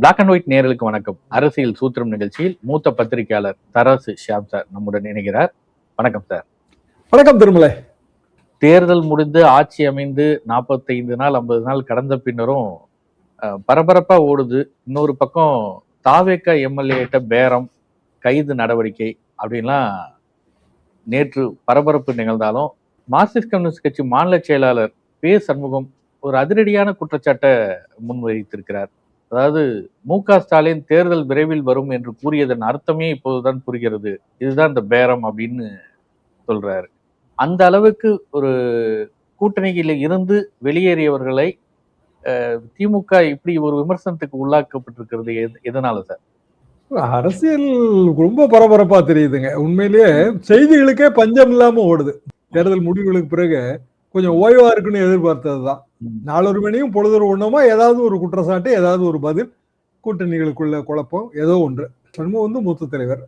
Black and white நேயர்களுக்கு வணக்கம். அரசியல் சூத்திரம் நிகழ்ச்சியில் மூத்த பத்திரிகையாளர் தராசு ஷியாம் சார் நம்முடன் இணைகிறார். வணக்கம் சார். வணக்கம் திருமலை. தேர்தல் முடிந்து ஆட்சி அமைந்து 45 நாள் 50 நாள் கடந்த பின்னரும் பரபரப்பா ஓடுது. இன்னொரு பக்கம் தாவேக எம்எல்ஏட்ட பேரம், கைது நடவடிக்கை அப்படின்லாம் நேற்று பரபரப்பு நிகழ்ந்தாலும் மார்க்சிஸ்ட் கம்யூனிஸ்ட் கட்சி மாநில செயலாளர் பே சண்முகம் ஒரு அதிரடியான குற்றச்சாட்டை முன்வைத்திருக்கிறார். அதாவது மு.க. ஸ்டாலின் தேர்தல் விரைவில் வரும் என்று கூறியதன் அர்த்தமே இப்போதுதான் புரிகிறது, இதுதான் இந்த பேரம் அப்படின்னு சொல்றாரு. அந்த அளவுக்கு ஒரு கூட்டணியில இருந்து வெளியேறியவர்களை திமுக இப்படி ஒரு விமர்சனத்துக்கு உள்ளாக்கப்பட்டிருக்கிறது எதனால சார்? அரசியல் ரொம்ப பரபரப்பா தெரியுதுங்க. உண்மையிலேயே செய்திகளுக்கே பஞ்சம் இல்லாம ஓடுது. தேர்தல் முடிவுகளுக்கு பிறகு கொஞ்சம் ஓய்வா இருக்குன்னு எதிர்பார்த்ததுதான். நாளொரு மணியும் பொழுதொரு ஒண்ணுமா ஏதாவது ஒரு குற்றச்சாட்டு, ஏதாவது ஒரு பதில், கூட்டணிகளுக்குள்ள குழப்பம், ஏதோ ஒன்று. சண்முகம் மூத்த தலைவர்.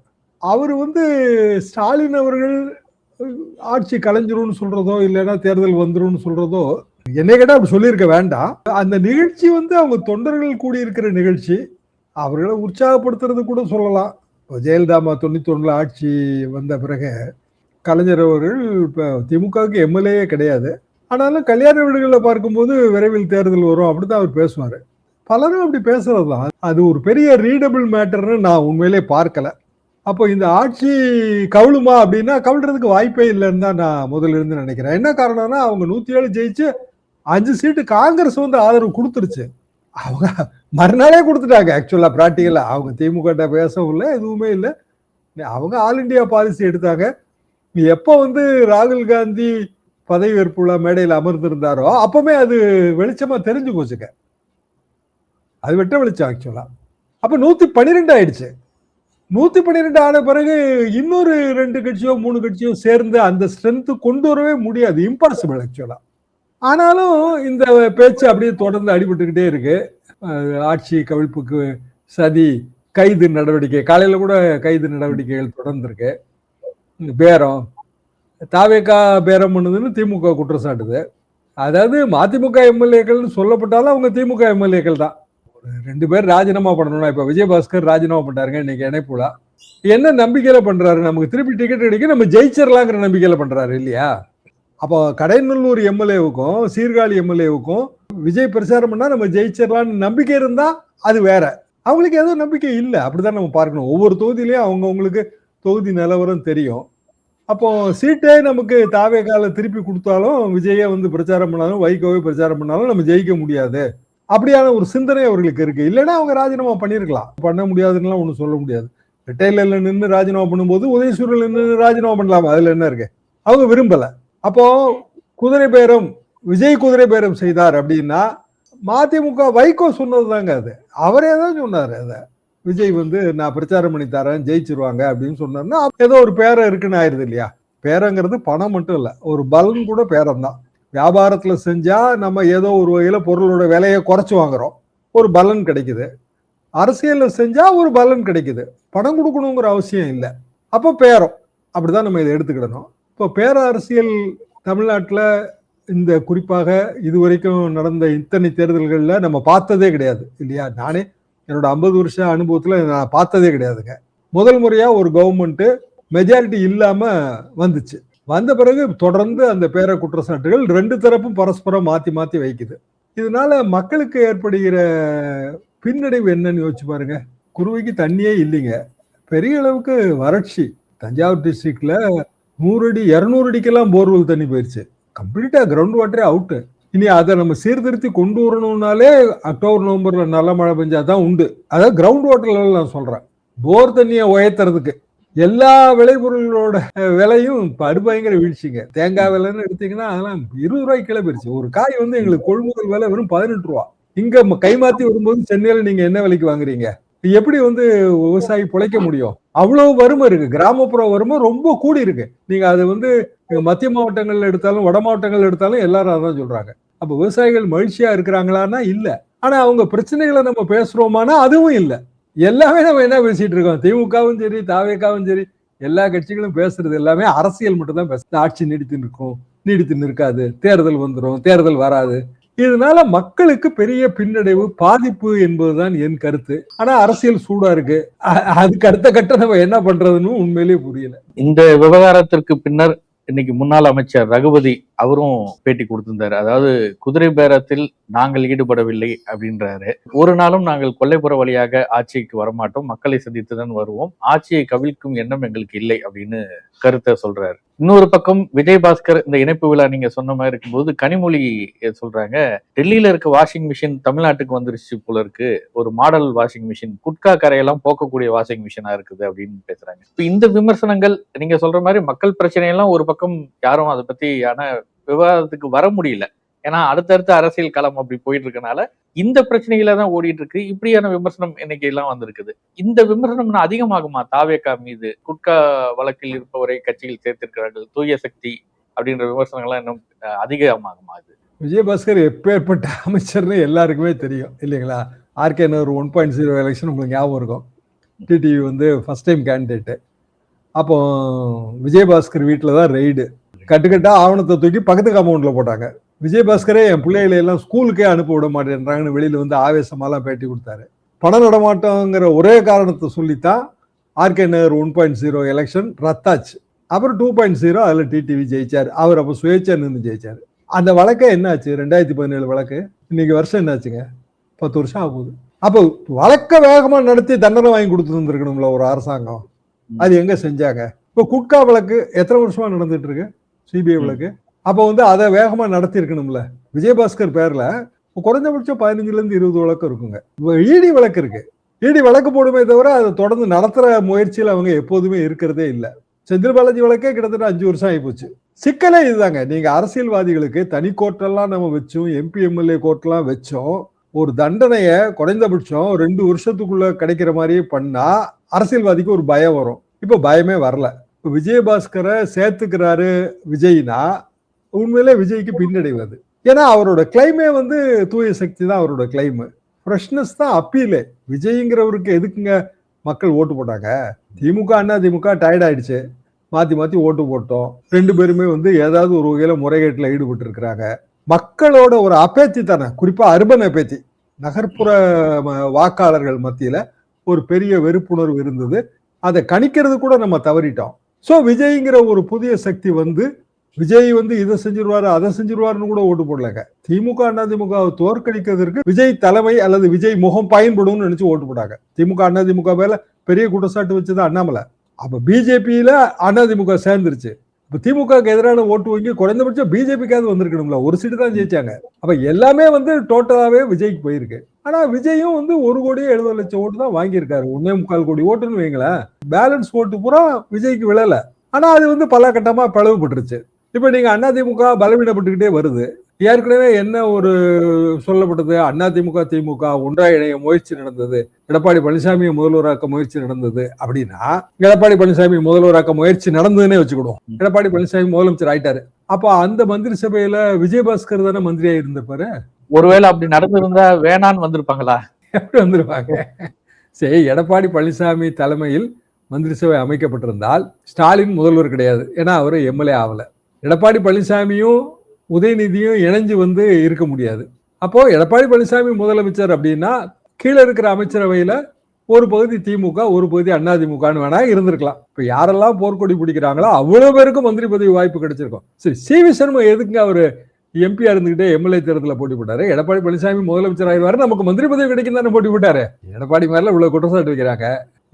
அவர் ஸ்டாலின் அவர்கள் ஆட்சி கலைஞ்சிரும்னு சொல்றதோ இல்லைன்னா தேர்தல் வந்துரும்னு சொல்றதோ என்னை கேட்டா அப்படி சொல்லியிருக்க வேண்டாம். அந்த நிகழ்ச்சி அவங்க தொண்டர்கள் கூடியிருக்கிற நிகழ்ச்சி. அவர்களை உற்சாகப்படுத்துறது கூட சொல்லலாம். ஜெயலலிதா 91 ஆட்சி வந்த பிறகு கலைஞர் அவர்கள் இப்ப திமுகவுக்கு எம்எல்ஏ கிடையாது. ஆனாலும் கல்யாண வீடுகளில் பார்க்கும்போது விரைவில் தேர்தல் வரும் அப்படித்தான் அவர் பேசுவாரு. பலரும் அப்படி பேசுறதுதான். அது ஒரு பெரிய ரீடபிள் மேட்டர்னு நான் உண்மையிலே பார்க்கல. அப்போ இந்த ஆட்சி கவிழுமா அப்படின்னா கவிழ்றதுக்கு வாய்ப்பே இல்லைன்னு தான் நான் முதல்ல இருந்து நினைக்கிறேன். என்ன காரணம்னா அவங்க 107 ஜெயிச்சு 5 சீட்டு காங்கிரஸ் ஆதரவு கொடுத்துருச்சு. அவங்க மறுநாளே கொடுத்துட்டாங்க. ஆக்சுவலா பிராக்டிக்கலா அவங்க திமுக பேசவும் இல்லை, எதுவுமே இல்லை. அவங்க ஆல் இண்டியா பாலிசி எடுத்தாங்க. எப்போ ராகுல் காந்தி பதவி ஏற்புள்ள மேடையில் அமர்ந்திருந்தாரோ அப்பவுமே அது வெளிச்சமா தெரிஞ்சு போச்சுங்க. அது வெட்ட வெளிச்சம் ஆக்சுவலா. அப்ப 112 ஆயிடுச்சு. 112 ஆன பிறகு இன்னொரு 2 கட்சியோ 3 கட்சியோ சேர்ந்து அந்த ஸ்ட்ரென்த் கொண்டு வரவே முடியாது, இம்பாசிபிள் ஆக்சுவலா. ஆனாலும் இந்த பேச்சு அப்படியே தொடர்ந்து அடிபட்டுக்கிட்டே இருக்கு. ஆட்சி கவிழ்ப்புக்கு சதி, கைது நடவடிக்கை, காலையில கூட கைது நடவடிக்கைகள் தொடர்ந்து இருக்கு. பேரம், தாவேகா பேரம் பண்ணுதுன்னு திமுக குற்றம் சாட்டுது. அதாவது மதிமுக எம்எல்ஏக்கள் சொல்லப்பட்டாலும் அவங்க திமுக எம்எல்ஏக்கள் தான். 2 பேர் ராஜினாமா பண்ணணும்னா இப்ப விஜயபாஸ்கர் ராஜினாமா பண்ணாருங்க இன்னைக்கு இணைப்புல. என்ன நம்பிக்கையில பண்றாரு? நமக்கு திருப்பி டிக்கெட் அடிக்க நம்ம ஜெயிச்சிடலாங்கிற நம்பிக்கையில பண்றாரு இல்லையா? அப்போ கடைநல்லூர் எம்எல்ஏவுக்கும் சீர்காழி எம்எல்ஏவுக்கும் விஜய் பிரச்சாரம் பண்ணா நம்ம ஜெயிச்சிடலான்னு நம்பிக்கை இருந்தா அது வேற. அவங்களுக்கு ஏதோ நம்பிக்கை இல்லை, அப்படிதான் நம்ம பார்க்கணும். ஒவ்வொரு தொகுதியிலையும் அவங்களுக்கு தொகுதி நிலவரம் தெரியும். அப்போ சீட்டே நமக்கு தாவேகால திருப்பி கொடுத்தாலும் விஜயை பிரச்சாரம் பண்ணாலும் வைகோவை பிரச்சாரம் பண்ணாலும் நம்ம ஜெயிக்க முடியாது, அப்படியான ஒரு சிந்தனை அவர்களுக்கு இருக்கு. இல்லைன்னா அவங்க ராஜினாமா பண்ணிருக்கலாம். பண்ண முடியாதுன்னு ஒன்றும் சொல்ல முடியாது. ரிட்டைலர்ல நின்று ராஜினாமா பண்ணும்போது உதயசூரில் நின்று ராஜினாமா பண்ணலாம், அதுல என்ன இருக்கு? அவங்க விரும்பல. அப்போ குதிரை பேரம், விஜய் குதிரை பேரம் செய்தார் அப்படின்னா மதிமுக வைகோ சொன்னதுதாங்க அது. அவரே தான் சொன்னாரு. அதை விஜய் நான் பிரச்சாரம் பண்ணி தரேன் ஜெயிச்சிருவாங்க அப்படின்னு சொன்னாருன்னா ஏதோ ஒரு பேரம் இருக்குன்னு ஆயிருது இல்லையா? பேரங்கிறது பணம் மட்டும் இல்ல, ஒரு பலன் கூட பேரம் தான். வியாபாரத்துல செஞ்சா நம்ம ஏதோ ஒரு வகையில பொருளோட விலையை குறைச்சு வாங்குறோம், ஒரு பலன் கிடைக்குது. அரசியல்ல செஞ்சா ஒரு பலன் கிடைக்குது, பணம் கொடுக்கணுங்கிற அவசியம் இல்லை. அப்போ பேரம், அப்படிதான் நம்ம இதை எடுத்துக்கிடணும். இப்போ பேர அரசியல் தமிழ்நாட்டுல இந்த குறிப்பாக இதுவரைக்கும் நடந்த இத்தனை தேர்தல்கள்ல நம்ம பார்த்ததே கிடையாது இல்லையா? நானே என்னோட 50 வருஷ அனுபவத்துல நான் பார்த்ததே கிடையாதுங்க. முதல் முறையா ஒரு கவர்மெண்ட் மெஜாரிட்டி இல்லாம வந்துச்சு. வந்த பிறகு தொடர்ந்து அந்த பேர குற்றச்சாட்டுகள் 2 தரப்பும் பரஸ்பரம் மாத்தி மாத்தி வைக்குது. இதனால மக்களுக்கு ஏற்படுகிற பின்னடைவு என்னன்னு யோசிச்சு பாருங்க. குருவிக்கு தண்ணியே இல்லைங்க, பெரிய அளவுக்கு வறட்சி. தஞ்சாவூர் டிஸ்ட்ரிக்ட்ல 100 அடி 200 அடிக்கெல்லாம் போர்வெல் தண்ணி போயிருச்சு. கம்ப்ளீட்டா கிரவுண்ட் வாட்டரே அவுட்டு. இனி அதை நம்ம சீர்திருத்தி கொண்டு வரணும்னாலே அக்டோபர் நவம்பர்ல நல்ல மழை பெஞ்சாதான் உண்டு. அதாவது கிரவுண்ட் வாட்டர் லெவல் நான் சொல்றேன். போர் தண்ணியை உயர்த்துறதுக்கு எல்லா விளைபொருளோட விலையும் படுபயங்கர வீழ்ச்சிங்க. தேங்காய் விலைன்னு எடுத்தீங்கன்னா அதெல்லாம் 20 ரூபாய்க்கு கீழே போயிருச்சு. ஒரு காய் எங்களுக்கு கொள்முதல் விலை வெறும் 18 ரூபா. இங்க கைமாத்தி வரும்போது சென்னையில நீங்க என்ன விலைக்கு வாங்குறீங்க? எப்படி விவசாயி பிழைக்க முடியும்? அவ்வளவு வறுமை இருக்கு. கிராமப்புற வறுமை ரொம்ப கூடி இருக்கு. நீங்க அது மத்திய மாவட்டங்கள்ல எடுத்தாலும் வட மாவட்டங்கள் எடுத்தாலும் எல்லாரும் அதான் சொல்றாங்க. அப்ப விவசாயிகள் மகிழ்ச்சியா இருக்கிறாங்களான்னா இல்ல. ஆனா அவங்க பிரச்சனைகளை நம்ம பேசுறோமானா அதுவும் இல்லை. எல்லாமே நம்ம என்ன பேசிட்டு இருக்கோம்? திமுகவும் சரி தாவேகாவும் சரி எல்லா கட்சிகளும் பேசுறது எல்லாமே அரசியல் மட்டும் தான் பேசுறது. ஆட்சி நீடித்து நிற்கும், நீடித்து நிற்காது, தேர்தல் வந்துடும், தேர்தல் வராது, இதனால மக்களுக்கு பெரிய பின்னடைவு, பாதிப்பு என்பதுதான் என் கருத்து. ஆனா அரசியல் சூடா இருக்கு. அதுக்கு அடுத்த கட்டம் நம்ம என்ன பண்றதுன்னு உண்மையிலேயே புரியல. இந்த விவகாரத்திற்கு பின்னர் இன்னைக்கு முன்னாள் அமைச்சர் ரகுபதி அவரும் பேட்டி கொடுத்திருந்தாரு. அதாவது குதிரை பேரத்தில் நாங்கள் ஈடுபடவில்லை அப்படின்றாரு. ஒரு நாளும் நாங்கள் கொல்லைப்புற வழியாக ஆட்சிக்கு வரமாட்டோம், மக்களை சந்தித்துதான் வருவோம், ஆட்சியை கவிழ்க்கும் எண்ணம் எங்களுக்கு இல்லை அப்படின்னு கருத்தை சொல்றாரு. இன்னொரு பக்கம் விஜயபாஸ்கர் இந்த இணைப்பு விழா நீங்க சொன்ன மாதிரி இருக்கும்போது கனிமொழி சொல்றாங்க, டெல்லியில இருக்க வாஷிங் மிஷின் தமிழ்நாட்டுக்கு வந்துருச்சு போல இருக்கு, ஒரு மாடல் வாஷிங் மிஷின், குட்கா கரையெல்லாம் போக்கக்கூடிய வாஷிங் மிஷினா இருக்குது அப்படின்னு பேசுறாங்க. இப்ப இந்த விமர்சனங்கள் நீங்க சொல்ற மாதிரி மக்கள் பிரச்சனையெல்லாம் ஒரு பக்கம் யாரும் அதை பத்தியான விவாதத்துக்கு வர முடியல. ஏன்னா அடுத்தடுத்த அரசியல் களம் அப்படி போயிட்டு இருக்கனால இந்த பிரச்சனைகள தான் ஓடிட்டு இருக்கு. இப்படியான விமர்சனம் இன்னைக்கு எல்லாம் வந்திருக்குது. இந்த விமர்சனம் அதிகமாகுமா தாவேகா மீது? குட்கா வழக்கில் இருப்பவரை கட்சியில் சேர்த்திருக்கிறார்கள், தூய சக்தி அப்படின்ற விமர்சனங்கள்லாம் இன்னும் அதிகமாகுமா? அது விஜயபாஸ்கர் எப்பேற்பட்ட அமைச்சர்னு எல்லாருக்குமே தெரியும் இல்லைங்களா? ஆர்கே நகர் 1.0 எலெக்ஷன் உங்களுக்கு ஞாபகம் இருக்கும். டிடிவி வந்து ஃபர்ஸ்ட் டைம் கேண்டிடேட்டு. அப்போ விஜயபாஸ்கர் வீட்டில் தான் ரெய்டு. கட்டுக்கட்டா ஆவணத்தை தூக்கி பக்கத்து காம்பவுண்டில் போட்டாங்க. விஜயபாஸ்கரே என் பிள்ளைகளை எல்லாம் ஸ்கூலுக்கே அனுப்ப விட மாட்டேன்றாங்கன்னு வெளியில் வந்து ஆவேசமாலாம் பேட்டி கொடுத்தாரு. பண நடமாட்டங்கிற ஒரே காரணத்தை சொல்லித்தான் ஆர்கே நகர் 1.0 எலெக்ஷன் ரத்தாச்சு. அப்புறம் 2.0 அதில் டிடிவி ஜெயிச்சார். அவர் அப்போ சுயேட்சை நின்று ஜெயிச்சார். அந்த வழக்கை என்னாச்சு? 2017 வழக்கு இன்னைக்கு வருஷம் என்னாச்சுங்க? 10 வருஷம் ஆகுது. அப்போ வழக்க வேகமா நடத்தி தண்டனை வாங்கி கொடுத்துருந்துருக்கணும்ல ஒரு அரசாங்கம். அது எங்க செஞ்சாங்க? இப்போ குட்கா வழக்கு எத்தனை வருஷமா நடந்துட்டு இருக்கு? சிபிஐ வழக்கு. அப்போ வந்து அதை வேகமா நடத்தி இருக்கணும்ல. விஜயபாஸ்கர் பேர்ல குறைஞ்சபட்சம் 15 to 20 வழக்கு இருக்குங்க. இடி வழக்கு இருக்கு. இடி வழக்கு போடுமே தவிர அதை தொடர்ந்து நடத்துற முயற்சியில் அவங்க எப்போதுமே இருக்கிறதே இல்லை. செந்தில் பாலாஜி வழக்கே கிட்டத்தட்ட 5 வருஷம் ஆகிப்போச்சு. சிக்கலே இதுதாங்க. நீங்க அரசியல்வாதிகளுக்கு தனி கோர்ட்டெல்லாம் நம்ம வச்சோம், எம்பி எம்எல்ஏ கோர்ட்லாம் வச்சோம், ஒரு தண்டனைய குறைந்தபட்சம் 2 வருஷத்துக்குள்ள கிடைக்கிற மாதிரியே பண்ணா அரசியல்வாதிக்கு ஒரு பயம் வரும். இப்ப பயமே வரல. இப்ப விஜயபாஸ்கரை சேர்த்துக்கிறாரு விஜய்னா உண்மையிலே விஜய்க்கு பின்னடைவது. ஏன்னா அவரோட கிளைமே வந்து தூய சக்தி தான். அவரோட கிளைம் ஃப்ரெஷ்னஸ் தான் அப்பீலே. விஜய்ங்கிறவருக்கு எதுக்குங்க மக்கள் ஓட்டு போட்டாங்க? திமுக அண்ணா திமுக டயர்ட் ஆயிடுச்சு, மாத்தி மாத்தி ஓட்டு போட்டோம். 2 பேருமே வந்து ஏதாவது ஒரு வகையில முறைகேட்டில் ஈடுபட்டு இருக்கிறாங்க. மக்களோட ஒரு அப்பேத்தி தானே, குறிப்பா அர்பன் அப்பேத்தி, நகர்ப்புற வாக்காளர்கள் மத்தியில ஒரு பெரிய வெறுப்புணர்வு இருந்தது. அதை கணிக்கிறது கூட நம்ம தவறிட்டோம். ஸோ விஜய்ங்கிற ஒரு புதிய சக்தி வந்து விஜய் வந்து இதை செஞ்சிருவாரு அதை செஞ்சிருவாருன்னு கூட ஓட்டு போடலங்க. திமுக அதிமுகவை தோற்கடிக்கிறதுக்கு விஜய் தலைமை அல்லது விஜய் முகம் பயன்படும் நினைச்சு ஓட்டு போட்டாங்க. திமுக அதிமுக மேல பெரிய குற்றச்சாட்டு வச்சது அண்ணாமலை. அப்ப பிஜேபியில அதிமுக சேர்ந்துருச்சு. இப்ப திமுகவுக்கு எதிரான ஓட்டு வங்கி குறைந்தபட்சம் பிஜேபிக்காவது வந்திருக்கணும்ல. ஒரு சீட்டு தான் ஜெயிச்சாங்க. அப்ப எல்லாமே வந்து டோட்டலாவே விஜய்க்கு போயிருக்கு. ஆனா விஜயும் வந்து 1,70,00,000 ஓட்டு தான் வாங்கியிருக்காரு. 1.25 கோடி ஓட்டுன்னு வைங்களேன். பேலன்ஸ் ஓட்டு பூரா விஜய்க்கு விழல. ஆனா அது வந்து பல கட்டமா பிளவுபட்டுருச்சு. இப்ப நீங்க அதிமுக பலவீனப்பட்டுக்கிட்டே வருது. ஏற்கனவே என்ன ஒரு சொல்லப்பட்டது? அதிமுக திமுக ஒன்றா இணைய முயற்சி நடந்தது, எடப்பாடி பழனிசாமியை முதல்வராக்க முயற்சி நடந்தது அப்படின்னா, எடப்பாடி பழனிசாமி முதல்வராக்க முயற்சி நடந்ததுன்னே வச்சுக்கிடுவோம். எடப்பாடி பழனிசாமி முதலமைச்சர் ஆயிட்டாரு. அப்ப அந்த மந்திரி சபையில விஜயபாஸ்கர் தானே மந்திரியா இருந்தப்பாரு. ஒருவேளை அப்படி நடந்திருந்தா வேணான்னு வந்திருப்பாங்களா? எப்படி வந்திருப்பாங்க? சரி, எடப்பாடி பழனிசாமி தலைமையில் மந்திரி சபை அமைக்கப்பட்டிருந்தால் ஸ்டாலின் முதல்வர் கிடையாது. ஏன்னா அவரு எம்எல்ஏ ஆகல. எடப்பாடி பழனிசாமியும் உதயநிதியும் இணைஞ்சு வந்து இருக்க முடியாது. அப்போ எடப்பாடி பழனிசாமி முதலமைச்சர் அப்படின்னா கீழே இருக்கிற அமைச்சரவையில ஒரு பகுதி திமுக, ஒரு பகுதி அதிமுகன்னு வேணா இருந்திருக்கலாம். இப்ப யாரெல்லாம் போர்க்கொடி பிடிக்கிறாங்களோ அவ்வளவு பேருக்கும் மந்திரி பதவி வாய்ப்பு கிடைச்சிருக்கும். சரி, சி.வி. சண்முகம் எதுக்குங்க அவரு எம்பியா இருந்துகிட்டே எம்எல்ஏ தேர்தலில் போட்டி போட்டாரு? எடப்பாடி பழனிசாமி முதலமைச்சர் ஆயிடுவாரு, நமக்கு மந்திரி பதவி கிடைக்கும் தானே போட்டி போட்டாரு. எடப்பாடி மேல இவ்வளவு குற்றச்சாட்டு வைக்கிறாங்க.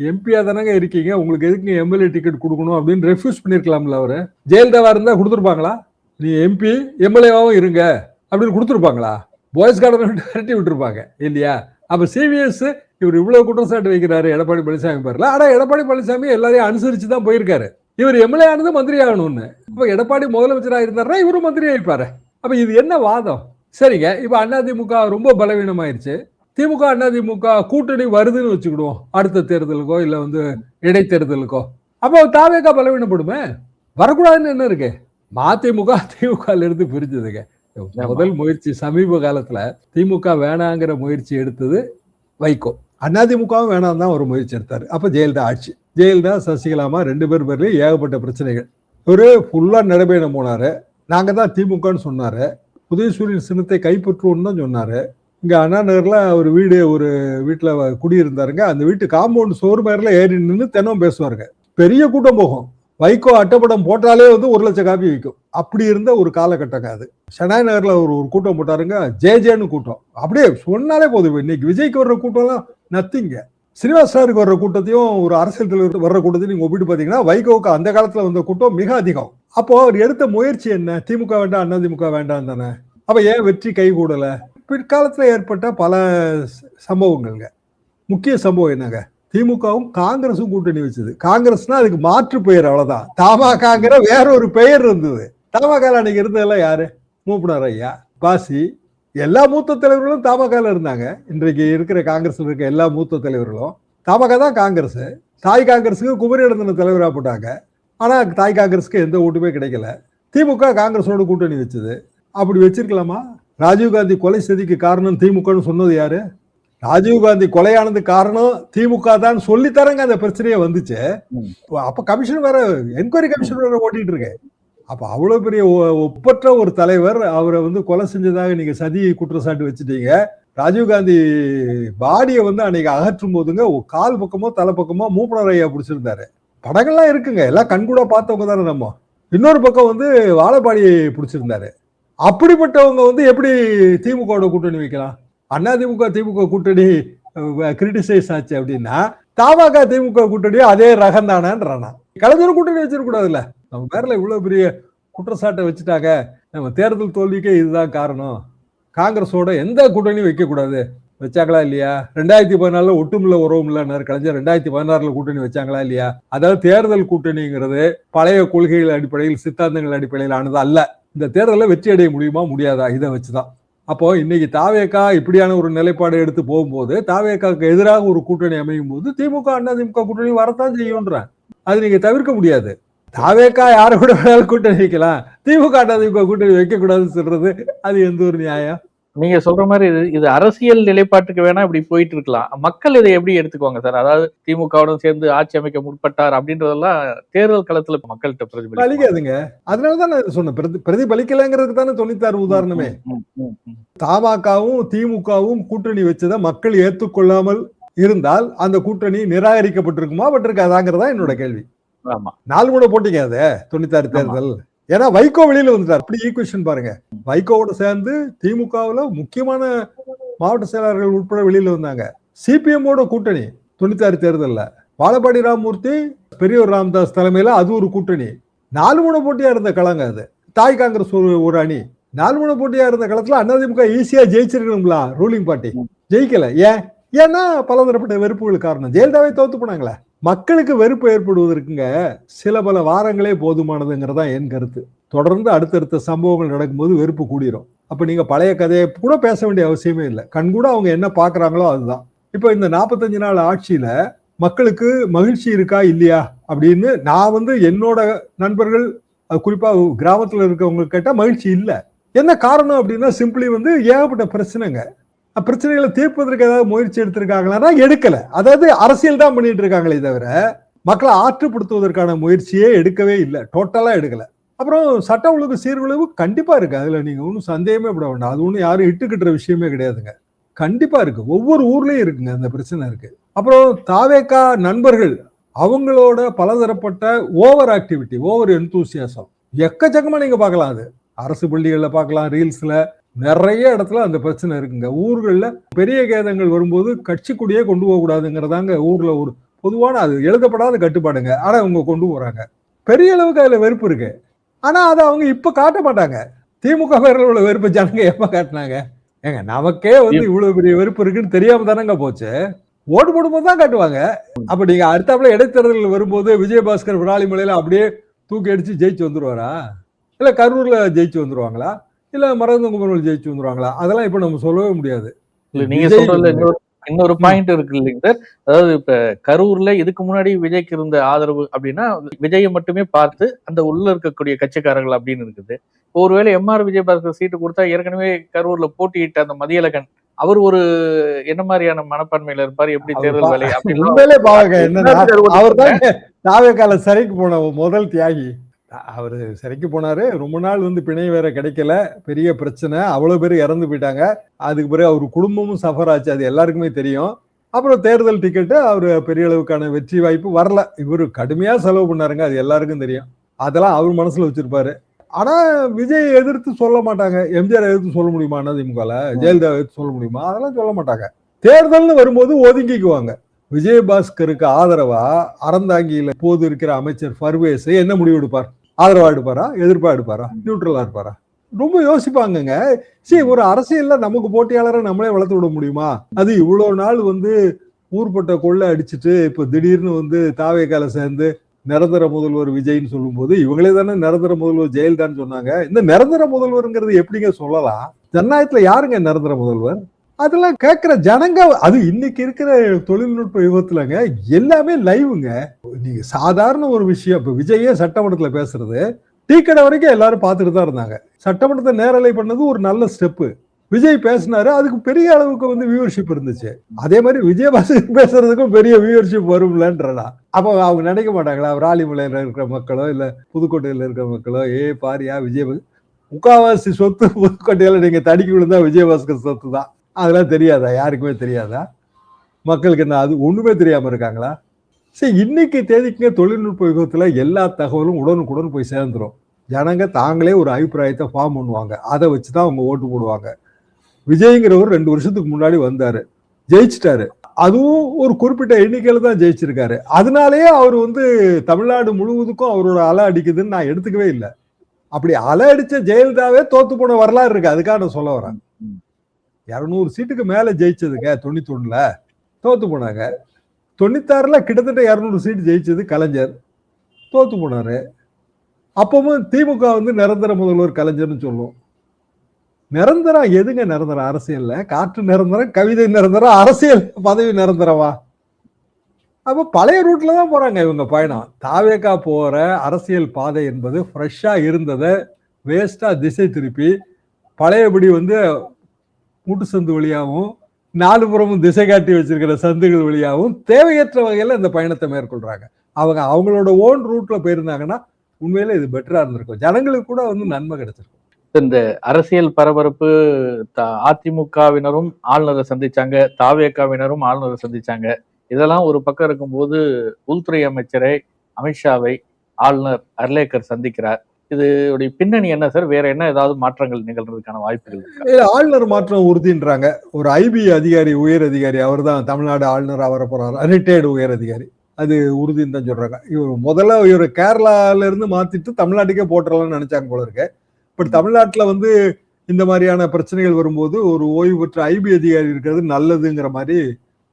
எம்பியா தானங்க இருக்கீங்க, உங்களுக்கு எதுக்கு எம்எல்ஏ டிக்கெட் கொடுக்கணும் அப்படின்னு ரெஃப்யூஸ் பண்ணிருக்கலாம்ல. அவரு ஜெயலலிதாவா இருந்தா கொடுத்துருப்பாங்களா? நீ எம்பி எம்எல்ஏவாவும் இருங்க அப்படின்னு கொடுத்துருப்பாங்களா? பாய்ஸ் கார்டன் விரட்டி விட்டுருப்பாங்க இல்லையா? அப்ப சிவிஎஸ் இவர் இவ்வளவு குற்றச்சாட்டு வைக்கிறாரு எடப்பாடி பழனிசாமி பேர்ல. ஆனா எடப்பாடி பழனிசாமி எல்லாரையும் அனுசரிச்சு தான் போயிருக்காரு. இவர் எம்எல்ஏ ஆனது மந்திரி ஆகணும்னு. அப்ப எடப்பாடி முதலமைச்சராக இருந்தாருன்னா இவரும் மந்திரி ஆயிப்பாரு. அப்ப இது என்ன வாதம்? சரிங்க, இப்ப அதிமுக ரொம்ப பலவீனமாயிருச்சு. திமுக அதிமுக கூட்டணி வருதுன்னு வச்சுக்கிடுவோம், அடுத்த தேர்தலுக்கோ இல்ல வந்து இடைத்தேர்தலுக்கோ. அப்போ தாவேகா பலவீனப்படுமே. வரக்கூடாதுன்னு என்ன இருக்கு? மதிமுக திமுக இருந்து பிரிஞ்சதுங்க. முதல் முயற்சி சமீப காலத்துல திமுக வேணாங்கிற முயற்சி எடுத்தது வைகோ. அதிமுகவும் வேணாம் தான் ஒரு முயற்சி எடுத்தாரு. அப்ப ஜெயலலிதா ஆட்சி. ஜெயலலிதா சசிகலாமா 2 பேர்லயும் ஏகப்பட்ட பிரச்சனைகள். ஒரு ஃபுல்லா நடைபயணம் போனாரு. நாங்க தான் திமுகன்னு சொன்னாரு. உதயசூரியன் சின்னத்தை கைப்பற்றுவோம்னு தான் சொன்னாரு. இங்க அண்ணா நகர்ல ஒரு வீட்டுல குடியிருந்தாருங்க. அந்த வீட்டு காம்பவுண்ட் சோறு மேல ஏறி நின்று தினம் பேசுவாருங்க. பெரிய கூட்டம் போகும். வைகோ அட்டைப்படம் போட்டாலே 1,00,000 காப்பி விற்கும். அப்படி இருந்த ஒரு காலகட்டங்க அது. ஷனாய் நகர்ல ஒரு கூட்டம் போட்டாருங்க. ஜேஜேன்னு கூட்டம். அப்படியே சொன்னாலே போதும். இன்னைக்கு விஜய்க்கு வர்ற கூட்டம்லாம் நத்திங்க. ஸ்ரீனிவாஸ் சாருக்கு வர்ற கூட்டத்தையும் ஒரு அரசியல் தலைவர் வர்ற கூட்டத்தையும் நீங்க ஒப்பிட்டு பாத்தீங்கன்னா வைகோவுக்கு அந்த காலத்துல வந்த கூட்டம் மிக அதிகம். அப்போ அவர் எடுத்த முயற்சி என்ன? திமுக வேண்டாம், அதிமுக வேண்டாம் தானே. அப்ப ஏன் வெற்றி கை கூடல? பிற்காலத்துல ஏற்பட்ட பல சம்பவங்கள்ங்க. முக்கிய சம்பவம் என்னங்க? திமுகவும் காங்கிரஸும் கூட்டணி வச்சது. காங்கிரஸ்னா அதுக்கு மாற்று பெயர், அவ்வளவுதான். தமாகாங்கிற வேற ஒரு பெயர் இருந்தது. தமாக அன்னைக்கு இருந்ததெல்லாம் யாரு? மூப்பனார் ஐயா, பாசி, எல்லா மூத்த தலைவர்களும் தமாக இருந்தாங்க. இன்றைக்கு இருக்கிற காங்கிரஸ்ல இருக்க எல்லா மூத்த தலைவர்களும் தமாக தான் காங்கிரஸ். தாய் காங்கிரஸுக்கு குமரி இடத்துல தலைவராக போட்டாங்க. ஆனா தாய் காங்கிரஸுக்கு எந்த ஓட்டுமே கிடைக்கல. திமுக காங்கிரஸோட கூட்டணி வச்சது. அப்படி வச்சிருக்கலாமா? ராஜீவ்காந்தி கொலை செய்திக்கு காரணம் திமுகன்னு சொன்னது யாரு? ராஜீவ்காந்தி கொலையானது காரணம் திமுக தான் சொல்லித்தரங்க அந்த பிரச்சனையே வந்துச்சு. அப்ப கமிஷன் வேற, என்கொயரி கமிஷன் வேற ஓட்டிட்டு இருக்கு. அப்ப அவ்வளவு பெரிய ஒப்பற்ற ஒரு தலைவர் அவரை கொலை செஞ்சதாக நீங்க சதி குற்றச்சாட்டு வச்சுட்டீங்க. ராஜீவ்காந்தி பாடியை அன்னைக்கு அகற்றும் போதுங்க கால் பக்கமோ தலை பக்கமோ மூப்பனார் ஐயா பிடிச்சிருந்தாரு. படங்கள்லாம் இருக்குங்க, எல்லாம் கண்கூட பார்த்தவங்க தானே நம்ம. இன்னொரு பக்கம் வாழப்பாடியை பிடிச்சிருந்தாரு. அப்படிப்பட்டவங்க எப்படி திமுக கூட்டணி வைக்கலாம்? அதிமுக திமுக கூட்டணி கிரிட்டிசைஸ் ஆச்சு அப்படின்னா தமாக திமுக கூட்டணி அதே ரகம் தானேன்றானா. கலைஞர் கூட்டணி வச்சிருக்கூடாதுல்ல. நம்ம பேர்ல இவ்வளவு பெரிய குற்றச்சாட்டை வச்சுட்டாங்க. நம்ம தேர்தல் தோல்விக்கே இதுதான் காரணம். காங்கிரஸோட எந்த கூட்டணியும் வைக்க கூடாது. வச்சாங்களா இல்லையா? 2014 ஒட்டுமில்ல உறவும் இல்லைன்னாரு கலைஞர். 2016 கூட்டணி வச்சாங்களா இல்லையா? அதாவது தேர்தல் கூட்டணிங்கிறது பழைய கொள்கைகள் அடிப்படையில், சித்தாந்தங்கள் அடிப்படையில் ஆனது அல்ல. இந்த தேர்தலில் வெற்றி அடைய முடியுமா முடியாதா இதை வச்சுதான். அப்போ இன்னைக்கு தாவேகா இப்படியான ஒரு நிலைப்பாடு எடுத்து போகும்போது, தாவேகாவுக்கு எதிராக ஒரு கூட்டணி அமையும் போது திமுக அதிமுக கூட்டணி வரத்தான் செய்யும்ன்றேன். அது நீங்க தவிர்க்க முடியாது. தாவேகா யாரை கூட வேணாலும் கூட்டணி வைக்கலாம், திமுக அதிமுக கூட்டணி வைக்க கூடாதுன்னு சொல்றது அது எந்த ஒரு நியாயம்? நீங்க சொல்ற மாதிரி இது அரசியல் நிலைப்பாட்டுக்கு வேணா இப்படி போயிட்டு இருக்கலாம். மக்கள் இதை எப்படி எடுத்துக்குவாங்க சார்? அதாவது திமுகவுடன் சேர்ந்து ஆட்சி அமைக்க முற்பட்டார் அப்படின்றதெல்லாம் தேர்தல் களத்துல மக்கள்கிட்ட பிரதிபலிக்காதுங்க. அதனாலதான் நான் சொன்னேன், பிரதிபலிக்கலைங்கிறதுக்கு தானே 96 உதாரணமே. தமாகவும் திமுகவும் கூட்டணி வச்சதை மக்கள் ஏற்றுக்கொள்ளாமல் இருந்தால் அந்த கூட்டணி நிராகரிக்கப்பட்டிருக்குமா பட்டிருக்காதாங்கிறதா என்னோட கேள்வி. ஆமா, 4 முறை போட்டீங்க அது 96 தேர்தல். ஏன்னா வைகோ வெளியில வந்துட்டார். அப்படி ஈக்குவேஷன் பாருங்க. வைகோவோட சேர்ந்து திமுகவுல முக்கியமான மாவட்ட செயலாளர்கள் உட்பட வெளியில வந்தாங்க. சிபிஎம்மோட கூட்டணி 96 தேர்தல்ல வாழப்பாடி ராமமூர்த்தி, பெரியோர் ராமதாஸ் தலைமையில அது ஒரு கூட்டணி. 4 முறை போட்டியா இருந்த களங்க அது. தாய் காங்கிரஸ் ஒரு அணி. 4 முறை போட்டியா இருந்த களத்துல அதிமுக ஈஸியா ஜெயிச்சிருக்கணும்ல. Ruling party ஜெயிக்கல. ஏன்னா பலதரப்பட்ட வெறுப்புகள் காரணம். ஜெயலலிதாவை தோத்து போனாங்களே. மக்களுக்கு வெறுப்பு ஏற்படுவதற்குங்க சில பல வாரங்களே போதுமானதுங்கிறதா என் கருத்து. தொடர்ந்து அடுத்தடுத்த சம்பவங்கள் நடக்கும்போது வெறுப்பு கூடிரும். அப்ப நீங்க பழைய கதையை கூட பேச வேண்டிய அவசியமே இல்லை. கண்கூட அவங்க என்ன பாக்குறாங்களோ அதுதான். இப்ப இந்த 45 நாள் ஆட்சியில மக்களுக்கு மகிழ்ச்சி இருக்கா இல்லையா அப்படின்னு நான் என்னோட நண்பர்கள், குறிப்பா கிராமத்துல இருக்கவங்க கேட்டா மகிழ்ச்சி இல்லை. என்ன காரணம் அப்படின்னா சிம்பிளி ஏகப்பட்ட பிரச்சனைங்க. பிரச்சனைகளை தீர்ப்பதற்கு ஏதாவது முயற்சி எடுத்திருக்காங்களா? எடுக்கல. அதாவது அரசியல் தான் பண்ணிட்டு இருக்காங்களே தவிர மக்களை ஆற்றுப்படுத்துவதற்கான முயற்சியே எடுக்கவே இல்லை. டோட்டலா எடுக்கல. அப்புறம் சட்ட ஒழுங்கு சீர்குலைவு கண்டிப்பா இருக்கு. அதுல நீங்க ஒன்றும் சந்தேகமே பட வேண்டாம். அது ஒன்றும் யாரும் இட்டுக்கிட்ட விஷயமே கிடையாதுங்க. கண்டிப்பா இருக்கு. ஒவ்வொரு ஊர்லயும் இருக்குங்க அந்த பிரச்சனை இருக்கு. அப்புறம் தாவேகா நண்பர்கள் அவங்களோட பலதரப்பட்ட ஓவர் ஆக்டிவிட்டி, ஓவர் எந்தூசியாசம் எக்கச்சக்கமா நீங்க பார்க்கலாம். அது அரசு பள்ளிகள்ல பார்க்கலாம், ரீல்ஸ்ல நிறைய இடத்துல அந்த பிரச்சனை இருக்குங்க. ஊர்கள்ல பெரிய கேதங்கள் வரும்போது கட்சி கொடியே கொண்டு போக கூடாதுங்கிறதாங்க ஊர்ல ஒரு பொதுவான, அது எழுதப்படாத கட்டுப்பாடுங்க. ஆனா அவங்க கொண்டு போறாங்க. பெரிய அளவுக்கு அதுல வெறுப்பு இருக்கு. ஆனா அதை அவங்க இப்ப காட்ட மாட்டாங்க. திமுக பேரில் உள்ள வெறுப்பு ஜனங்க எப்ப காட்டினாங்க? ஏங்க நமக்கே இவ்வளவு பெரிய வெறுப்பு இருக்குன்னு தெரியாம தானங்க போச்சு. ஓட்டு போடும்போது தான் காட்டுவாங்க. அப்ப நீங்க அடுத்தாப்புல இடைத்தேர்தல் வரும்போது விஜயபாஸ்கர் விராலிமலையில அப்படியே தூக்கி அடிச்சு ஜெயிச்சு வந்துருவாரா? இல்ல கரூர்ல ஜெயிச்சு வந்துருவாங்களா? இல்ல மரகத குமரவேல் ஜெயிச்சு வந்துருவாங்களா? அதெல்லாம் இப்ப நம்ம சொல்லவே முடியாது. நீங்க சொல்றதுல இன்னொரு பாயிண்ட் இருக்கு இல்லைங்க சார். அதாவது இப்ப கரூர்ல இதுக்கு முன்னாடி விஜய்க்கு இருந்த ஆதரவு அப்படின்னா விஜயை மட்டுமே பார்த்து அந்த உள்ள இருக்கக்கூடிய கட்சிக்காரர்கள் அப்படின்னு இருக்குது. ஒருவேளை எம்ஆர் விஜயபாஸ்கர் சீட்டு கொடுத்தா ஏற்கனவே கரூர்ல போட்டியிட்ட அந்த மதியழகன் அவர் ஒரு என்ன மாதிரியான மனப்பான்மையில இருப்பாரு? எப்படி தேர்தல் வேலை உண்மையிலே பாருங்க, என்னன்னா அவர் தான் தாவேகால சிறைக்கு போன முதல் தியாகி. அவரு சிறைக்கு போனாரு. ரொம்ப நாள் வந்து பிணை வேற கிடைக்கல. பெரிய பிரச்சனை. அவ்வளவு பேர் இறந்து போயிட்டாங்க. அதுக்கு பிறகு அவர் குடும்பமும் சஃபர் ஆச்சு. அது எல்லாருக்குமே தெரியும். அப்புறம் தேர்தல் டிக்கெட்டு அவரு பெரிய அளவுக்கான வெற்றி வாய்ப்பு வரல. இவரு கடுமையா செலவு பண்ணாருங்க. அது எல்லாருக்கும் தெரியும். அதெல்லாம் அவர் மனசுல வச்சிருப்பாரு. ஆனா விஜய் எதிர்த்து சொல்ல மாட்டாங்க. எம்ஜிஆர் எதிர்த்து சொல்ல முடியுமா அதிமுகல? ஜெயலலிதா எதிர்த்து சொல்ல முடியுமா? அதெல்லாம் சொல்ல மாட்டாங்க. தேர்தல்னு வரும்போது ஒதுங்கிக்குவாங்க. விஜயபாஸ்கருக்கு ஆதரவா அறந்தாங்கியில போது இருக்கிற அமைச்சர் பர்வேஸ் என்ன முடிவு எடுப்பார்? ஆதரவா எடுப்பாரா, எதிர்ப்பா எடுப்பாரா, நியூட்ரலா இருப்பாரா? ரொம்ப யோசிப்பாங்கங்க. சரி, ஒரு அரசியல்ல நமக்கு போட்டியாளரை நம்மளே வளர்த்து விட முடியுமா? அது இவ்வளவு நாள் வந்து ஊர்பட்ட கொள்ளை அடிச்சுட்டு இப்ப திடீர்னு வந்து தாவேகால சேர்ந்து நிரந்தர முதல்வர் விஜய்ன்னு சொல்லும் போது இவங்களே தானே நிரந்தர முதல்வர் ஜெயலலிதான்னு சொன்னாங்க. இந்த நிரந்தர முதல்வர்ங்கிறது எப்படிங்க சொல்லலாம்? ஜனநாயகத்துல யாருங்க நிரந்தர முதல்வர்? அதெல்லாம் கேட்கிற ஜனங்க, அது இன்னைக்கு இருக்கிற தொழில்நுட்ப யுகத்துலங்க எல்லாமே லைவுங்க. நீங்க சாதாரண ஒரு விஷயம், இப்ப விஜயே சட்டமன்றத்துல பேசுறது டீ கடை வரைக்கும் எல்லாரும் பார்த்துட்டு தான் இருந்தாங்க. சட்டமன்றத்தை நேரலை பண்ணது ஒரு நல்ல ஸ்டெப்பு. விஜய் பேசினாரு, அதுக்கு பெரிய அளவுக்கு வந்து வியூவர்ஷிப் இருந்துச்சு. அதே மாதிரி விஜயபாஸ்கர் பேசுறதுக்கும் பெரிய வியூவர்ஷிப் வரும்லன்றதா. அப்ப அவங்க நினைக்க மாட்டாங்களா? ராலிமலையில இருக்கிற மக்களோ இல்ல புதுக்கோட்டையில இருக்கிற மக்களோ, பாரியா விஜய் முக்காவாசி சொத்து புதுக்கோட்டையில நீங்க தடுக்கி விழுந்தா விஜயபாஸ்கர் சொத்து தான். அதெல்லாம் தெரியாதா? யாருக்குமே தெரியாதா? மக்களுக்கு என்ன அது ஒண்ணுமே தெரியாம இருக்காங்களா? சரி, இன்னைக்கு தேதிக்குங்க தொழில்நுட்ப யுகத்துல எல்லா தகவலும் உடனுக்குடன் போய் சேர்ந்துரும். ஜனங்க தாங்களே ஒரு அபிப்பிராயத்தை ஃபார்ம் பண்ணுவாங்க. அதை வச்சுதான் அவங்க ஓட்டு போடுவாங்க. விஜய்ங்கிறவர் 2 வருஷத்துக்கு முன்னாடி வந்தாரு, ஜெயிச்சிட்டாரு. அதுவும் ஒரு குறிப்பிட்ட எண்ணிக்கையில தான் ஜெயிச்சிருக்காரு. அதனாலேயே அவர் வந்து தமிழ்நாடு முழுவதுக்கும் அவரோட அலை அடிக்குதுன்னு நான் எடுத்துக்கவே இல்லை. அப்படி அலை அடிச்ச ஜெயலலிதாவே தோத்து போன வரலாறு இருக்கு. அதுக்காக நான் சொல்ல வரேன். 200 சீட்டுக்கு மேல ஜெயிச்சதுங்க 91ல தோத்து போனாங்க. 96ல கிட்டத்தட்ட 200 சீட் ஜெயிச்சது கலைஞர், தோத்து போனாரு. அப்பவும் திமுக வந்து நிரந்தர முதல்வர் கலைஞர்னு சொல்லும். நிரந்தரம் எதுங்க? நிரந்தரம் அரசியல்ல காற்று நிரந்தரம், கவிதை நிரந்தரம், அரசியல் பதவி நிரந்தரமா? அப்ப பழைய ரூட்ல தான் போறாங்க இவங்க பயணம். தாவேகா போற அரசியல் பாதை என்பது ஃப்ரெஷ்ஷா இருந்ததை வேஸ்டா திசை திருப்பி பழையபடி வந்து கூட்டு சந்து வழியாகவும் 4 புறமும் திசை காட்டி வச்சிருக்கிற சந்துகள் வழியாகவும் தேவையற்ற வகையில இந்த பயணத்தை மேற்கொள்றாங்க. அவங்க அவங்களோட ஓன் ரூட்ல போயிருந்தாங்கன்னா உண்மையில இது பெட்டரா இருந்திருக்கும். ஜனங்களுக்கு கூட வந்து நன்மை கிடைச்சிருக்கும். இந்த அரசியல் பரபரப்பு அதிமுகவினரும் ஆளுநரை சந்திச்சாங்க, தாவேகாவினரும் ஆளுநரை சந்திச்சாங்க. இதெல்லாம் ஒரு பக்கம் இருக்கும்போது உள்துறை அமைச்சரை அமித்ஷாவை ஆளுநர் அர்லேக்கர் சந்திக்கிறார். இதோடைய பின்னணி என்ன சார்? வேற என்ன ஏதாவது மாற்றங்கள் நிகழ்றதுக்கான வாய்ப்புகள் இருக்கா? ஆளுநர் மாற்றம் உறுதின்றாங்க. ஒரு ஐபி அதிகாரி, உயர் அதிகாரி, அவர் தான் தமிழ்நாடு ஆளுநராக வர போறாரு, ரிட்டையர்டு உயர் அதிகாரி. அது உறுதின்னு தான் சொல்றாங்க. இவர் முதல்ல இவர் கேரளால இருந்து மாத்திட்டு தமிழ்நாட்டுக்கே போட்டுறலாம்னு நினைச்சாங்க போல இருக்கு. பட் தமிழ்நாட்டுல வந்து இந்த மாதிரியான பிரச்சனைகள் வரும்போது ஒரு ஓய்வு பெற்ற ஐபி அதிகாரி இருக்கிறது நல்லதுங்கிற மாதிரி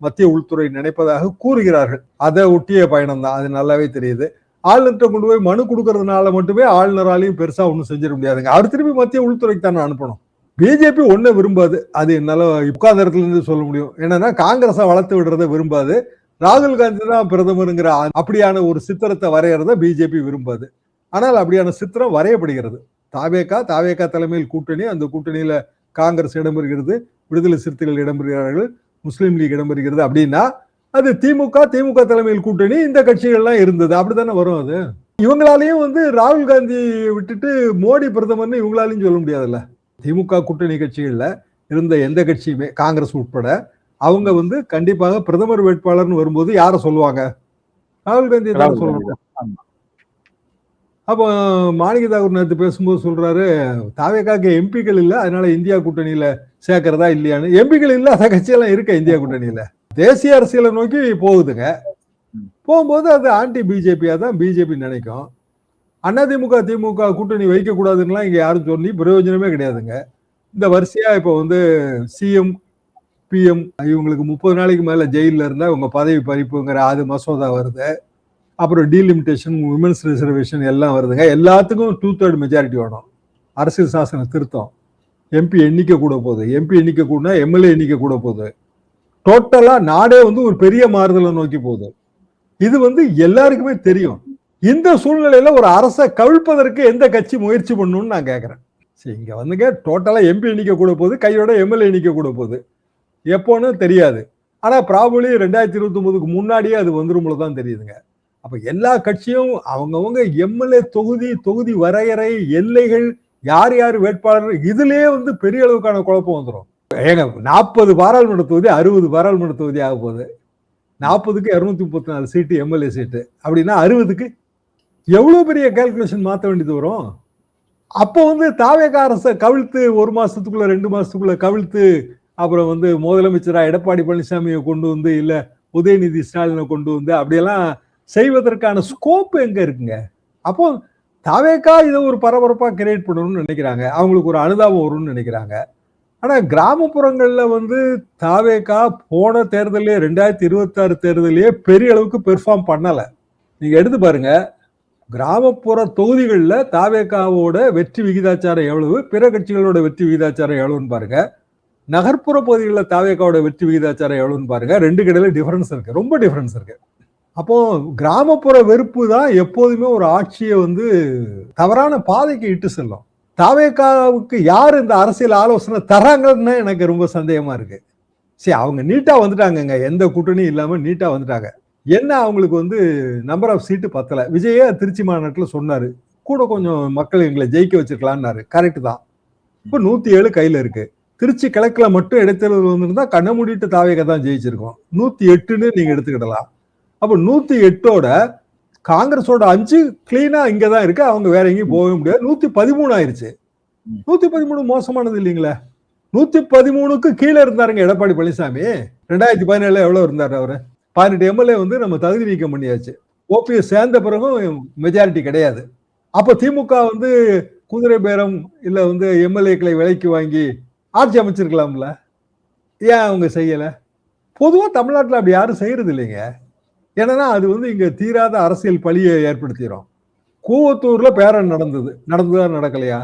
மத்திய உள்துறை நினைப்பதாக கூறுகிறார்கள். அதை ஒட்டிய பயணம் தான், அது நல்லாவே தெரியுது. ஆளுநர்கிட்ட கொண்டு போய் மனு கொடுக்கறதுனால மட்டுமே ஆளுநராலையும் பெருசா ஒன்றும் செஞ்சிட முடியாதுங்க. அவர் திருப்பி மத்திய உள்துறைக்கு தானே அனுப்பணும். பிஜேபி ஒன்ன விரும்பாது, அது என்னால உட்கார்ந்த இடத்துல இருந்து சொல்ல முடியும். என்னன்னா காங்கிரஸை வளர்த்து விடுறத விரும்பாது. ராகுல் காந்தி தான் பிரதமருங்கிற அப்படியான ஒரு சித்திரத்தை வரைகிறத பிஜேபி விரும்பாது. ஆனால் அப்படியான சித்திரம் வரையப்படுகிறது. தாவேகா தலைமையில் கூட்டணி, அந்த கூட்டணியில காங்கிரஸ் இடம்பெறுகிறது, விடுதலை சிறுத்தைகள் இடம்பெறுகிறார்கள், முஸ்லீம் லீக் இடம்பெறுகிறது. அப்படின்னா அது திமுக தலைமையில் கூட்டணி, இந்த கட்சிகள்லாம் இருந்தது. அப்படித்தானே வரும். அது இவங்களாலையும் வந்து ராகுல் காந்தி விட்டுட்டு மோடி பிரதமர்னு இவங்களாலையும் சொல்ல முடியாதுல்ல. திமுக கூட்டணி கட்சிகள்ல இருந்த எந்த கட்சியுமே, காங்கிரஸ் உட்பட, அவங்க வந்து கண்டிப்பாக பிரதமர் வேட்பாளர்னு வரும்போது யார சொல்லுவாங்க? ராகுல் காந்தி தான் சொல்லணும். அப்போ மாணிக்க தாகூர் நேற்று பேசும்போது சொல்றாரு, தாவேகாக்கு எம்பிக்கள் இல்லை, அதனால இந்தியா கூட்டணியில சேர்க்கிறதா இல்லையான்னு. எம்பிக்கள் இல்லாத கட்சியெல்லாம் இருக்க இந்தியா கூட்டணியில. தேசிய அரசியலை நோக்கி போகுதுங்க. போகும்போது அது ஆன்டி பிஜேபியா தான் பிஜேபி நினைக்கும். அதிமுக திமுக கூட்டணி வைக்க கூடாதுன்னா இங்க யாரும் சொல்லி பிரயோஜனமே கிடையாதுங்க. இந்த வரிசையா இப்போ வந்து சிஎம் பிஎம் இவங்களுக்கு 30 நாளைக்கு மேல ஜெயில இருந்தா இவங்க பதவி பறிப்புங்கிற அது மசோதா வருது. அப்புறம் டீலிமிட்டேஷன், விமன்ஸ் ரிசர்வேஷன் எல்லாம் வருதுங்க. எல்லாத்துக்கும் 2/3 மெஜாரிட்டி வேணும். அரசியல் சாசன திருத்தம், எம்பி எண்ணிக்கை கூட போகுது, எம்பி எண்ணிக்கை கூடனா எம்எல்ஏ எண்ணிக்கை கூட போகுது. டோட்டலா நாடே வந்து ஒரு பெரிய மாறுதலை நோக்கி போகுது. இது வந்து எல்லாருக்குமே தெரியும். இந்த சூழ்நிலையில ஒரு அரசை கவிழ்ப்பதற்கு எந்த கட்சி முயற்சி பண்ணணும்னு நான் கேட்கிறேன். சரி, இங்க வந்துங்க டோட்டலா எம்பி எண்ணிக்கை கூட போகுது, கையோட எம்எல்ஏ எண்ணிக்கை கூட போகுது. எப்போன்னு தெரியாது. ஆனா ப்ராபபிலி 2029க்கு முன்னாடியே அது வந்துரும் தான் தெரியுதுங்க. அப்ப எல்லா கட்சியும் அவங்கவங்க எம்எல்ஏ தொகுதி வரையறை, எல்லைகள், யார் யார் வேட்பாளர், இதுலயே வந்து பெரிய அளவுக்கான குழப்பம் வந்துடும். ஏங்க 40 பாராளுமன்ற தொகுதி 60 பாராளுமன்ற தொகுதி ஆக போகுது. 40க்கு 234 சீட்டு எம்எல்ஏ சீட்டு. அப்படின்னா 60க்கு எவ்வளவு பெரிய கால்குலேஷன் மாற்ற வேண்டியது வரும். அப்போ வந்து தாவேகா அரசை கவிழ்த்து 1 மாசத்துக்குள்ள 2 மாசத்துக்குள்ள கவிழ்த்து அப்புறம் வந்து முதலமைச்சரா எடப்பாடி பழனிசாமியை கொண்டு வந்து இல்ல உதயநிதி ஸ்டாலினை கொண்டு வந்து அப்படியெல்லாம் செய்வதற்கான ஸ்கோப் எங்க இருக்குங்க. அப்போ தாவேகா இதை ஒரு பரபரப்பா கிரியேட் பண்ணணும்னு நினைக்கிறாங்க. அவங்களுக்கு ஒரு அனுதாபம் வரும்னு நினைக்கிறாங்க. ஆனா கிராமப்புறங்கள்ல வந்து தாவேகா போன தேர்தலே 2026 தேர்தலையே பெரிய அளவுக்கு பெர்ஃபார்ம் பண்ணல. நீங்க எடுத்து பாருங்க, கிராமப்புற தொகுதிகளில் தாவேகாவோட வெற்றி விகிதாச்சாரம் எவ்வளவு, பிற கட்சிகளோட வெற்றி விகிதாச்சாரம் எவ்வளவுன்னு பாருங்க. நகர்ப்புற பகுதிகளில் தாவேகாவோட வெற்றி விகிதாச்சாரம் எவ்வளவுன்னு பாருங்க. 2 கடையில டிஃபரன்ஸ் இருக்கு, ரொம்ப டிஃபரன்ஸ் இருக்கு. அப்போ கிராமப்புற வெறுப்பு தான் எப்போதுமே ஒரு ஆட்சியை வந்து தவறான பாதைக்கு இட்டு செல்லும். தாவேகாவுக்கு யார் இந்த அரசியல் ஆலோசனை தராங்கன்னு எனக்கு ரொம்ப சந்தேகமா இருக்கு. சரி, அவங்க நீட்டா வந்துட்டாங்க, எந்த கூட்டணியும் இல்லாம நீட்டா வந்துட்டாங்க. என்ன அவங்களுக்கு வந்து நம்பர் ஆஃப் சீட்டு பத்தல. விஜயே திருச்சி மாநாட்டில் சொன்னாரு, கூட கொஞ்சம் மக்கள் எங்களை ஜெயிக்க வச்சிருக்கலாம்னாரு. கரெக்ட் தான். இப்போ 107 கையில இருக்கு. திருச்சி கிழக்குல மட்டும் இடைத்தேர்தல் வந்திருந்தா கண்ண மூடிட்டு தாவேகா தான் ஜெயிச்சிருக்கோம். 108ன்னு நீங்க எடுத்துக்கிடலாம். அப்போ 108ஓட காங்கிரஸோட 5 கிளீனா இங்கதான் இருக்கு, அவங்க வேற எங்கேயும் போகவே முடியாது. 113 ஆயிருச்சு. 113 மோசமானது இல்லைங்களா? 113க்கு கீழே இருந்தாருங்க எடப்பாடி பழனிசாமி. 2017 எவ்வளவு இருந்தாரு அவரு? 18 எம்எல்ஏ வந்து நம்ம தகுதி நீக்கம் பண்ணியாச்சு. ஓபிஎஸ் சேர்ந்த பிறகும் மெஜாரிட்டி கிடையாது. அப்ப திமுக வந்து குதிரை பேரம் இல்ல வந்து எம்எல்ஏக்களை விலைக்கு வாங்கி ஆட்சி அமைச்சிருக்கலாம்ல, ஏன் அவங்க செய்யல? பொதுவா தமிழ்நாட்டில் அப்படி யாரும் செய்யறது இல்லைங்க. ஏன்னா அது வந்து இங்க தீராத அரசியல் பழியை ஏற்படுத்திடும். கூவத்தூர்ல பேரம் நடந்ததா நடக்கலையா?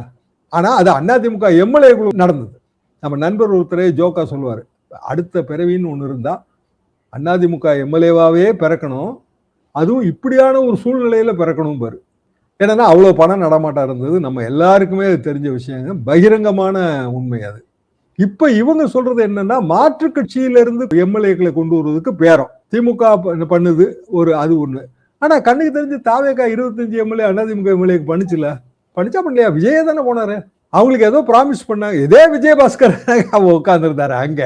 ஆனா அது அதிமுக எம்எல்ஏ குழு நடந்தது. நம்ம நண்பர் ஒருத்தரே ஜோக்கா சொல்லுவாரு, அடுத்த பிறவின்னு ஒண்ணு இருந்தா அதிமுக எம்எல்ஏவாவே பிறக்கணும், அதுவும் இப்படியான ஒரு சூழ்நிலையில பிறக்கணும் பாரு. ஏன்னா அவ்வளவு பணம் நடமாட்டம் இருந்தது, நம்ம எல்லாருக்குமே தெரிஞ்ச விஷயங்க, பகிரங்கமான உண்மை அது. இப்ப இவங்க சொல்றது என்னன்னா, மாற்று கட்சியில இருந்து எம்எல்ஏக்களை கொண்டு வருவதற்கு பேரம் திமுக பண்ணுது, ஒரு அது ஒண்ணு. ஆனா கண்ணுக்கு தெரிஞ்சு தாவேகா 25 எம்எல்ஏ அதிமுக எம்எல்ஏக்கு பண்ணிச்சுல, பண்ணிச்சா பண்ணலையா? விஜயே தானே போனாரு. அவங்களுக்கு ஏதோ ப்ராமிஸ் பண்ணாங்க. இதே விஜயபாஸ்கர் உட்கார்ந்து இருந்தாரு அங்க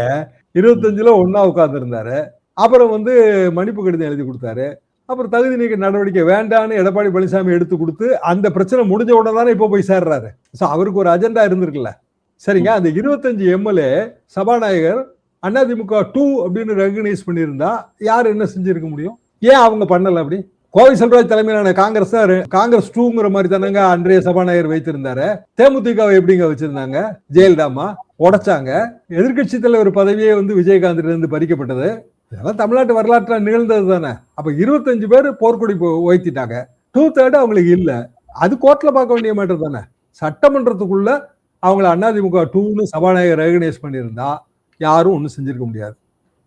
25ல ஒன்னா உட்கார்ந்து இருந்தாரு. அப்புறம் வந்து மன்னிப்பு கடிதம் எழுதி கொடுத்தாரு. அப்புறம் தகுதி நீக்க நடவடிக்கை வேண்டான்னு எடப்பாடி பழனிசாமி எடுத்து கொடுத்து அந்த பிரச்சனை முடிஞ்ச உடனே தானே இப்போ போய் சேர்றாரு. அவருக்கு ஒரு அஜெண்டா இருந்திருக்குல்ல. சரிங்க, அந்த 25 எம்எல்ஏ சபாநாயகர் அதிமுக 2 அப்படின்னு ரெகனைஸ் பண்ணியிருந்தா யார் என்ன செஞ்சிருக்க முடியும்? ஏன் அவங்க பண்ணல? அப்படி கோவை செல்வராஜ் தலைமையிலான காங்கிரஸ் 2ங்கிற மாதிரி தானங்க அன்றைய சபாநாயகர் வைத்திருந்தாரு. தேமுதிகவை எப்படிங்க வச்சிருந்தாங்க? ஜெயலலிதாமா உடைச்சாங்க. எதிர்கட்சி தலைவர் பதவியே வந்து விஜயகாந்த் இருந்து பறிக்கப்பட்டது. இதெல்லாம் தமிழ்நாட்டு வரலாற்றில் நிகழ்ந்தது தானே. அப்ப 25 பேர் போர்க்கொடி உயர்த்திட்டாங்க. 2/3 அவங்களுக்கு இல்ல. அது கோர்ட்ல பார்க்க வேண்டிய மேட்டர் தானே. சட்டமன்றத்துக்குள்ள அவங்களை அதிமுக 2ன்னு சபாநாயகர் ரெகனைஸ் பண்ணியிருந்தா யாரும் ஒன்றும் செஞ்சிருக்க முடியாது.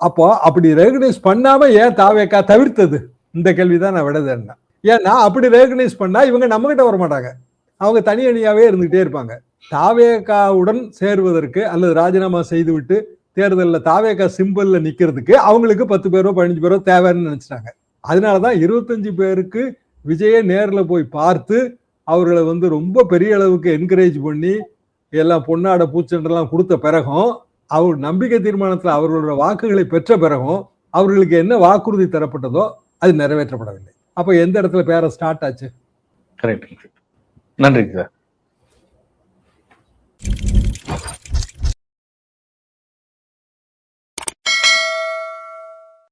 அப்போ அப்படி ரெகனைஸ் பண்ணாம ஏன் தாவேகா தவிர்த்தது? இந்த கேள்விதான் நான் விடது. என்ன ஏன்னா அப்படி ரெகனைஸ் பண்ணா இவங்க நம்ம கிட்ட வர மாட்டாங்க, அவங்க தனி அணியாவே இருந்துகிட்டே இருப்பாங்க. தாவேகாவுடன் சேருவதற்கு அல்லது ராஜினாமா செய்து விட்டு தேர்தலில் தாவேகா சிம்பிள்ல நிக்கிறதுக்கு அவங்களுக்கு 10 பேரோ 15 பேரோ தேவைன்னு நினைச்சிட்டாங்க. அதனாலதான் 25 பேருக்கு விஜயை நேரில் போய் பார்த்து அவர்களை வந்து ரொம்ப பெரிய அளவுக்கு என்கரேஜ் பண்ணி எல்லாம் பொன்னாட பூச்செண்டெல்லாம் கொடுத்த பிறகும், அவர் நம்பிக்கை தீர்மானத்தில் அவர்களோட வாக்குகளை பெற்ற பிறகும் அவர்களுக்கு என்ன வாக்குறுதி தரப்பட்டதோ அது நிறைவேற்றப்படவில்லை. அப்ப எந்த இடத்துல பேர ஸ்டார்ட் ஆச்சு? கரெக்ட். நன்றி சார்.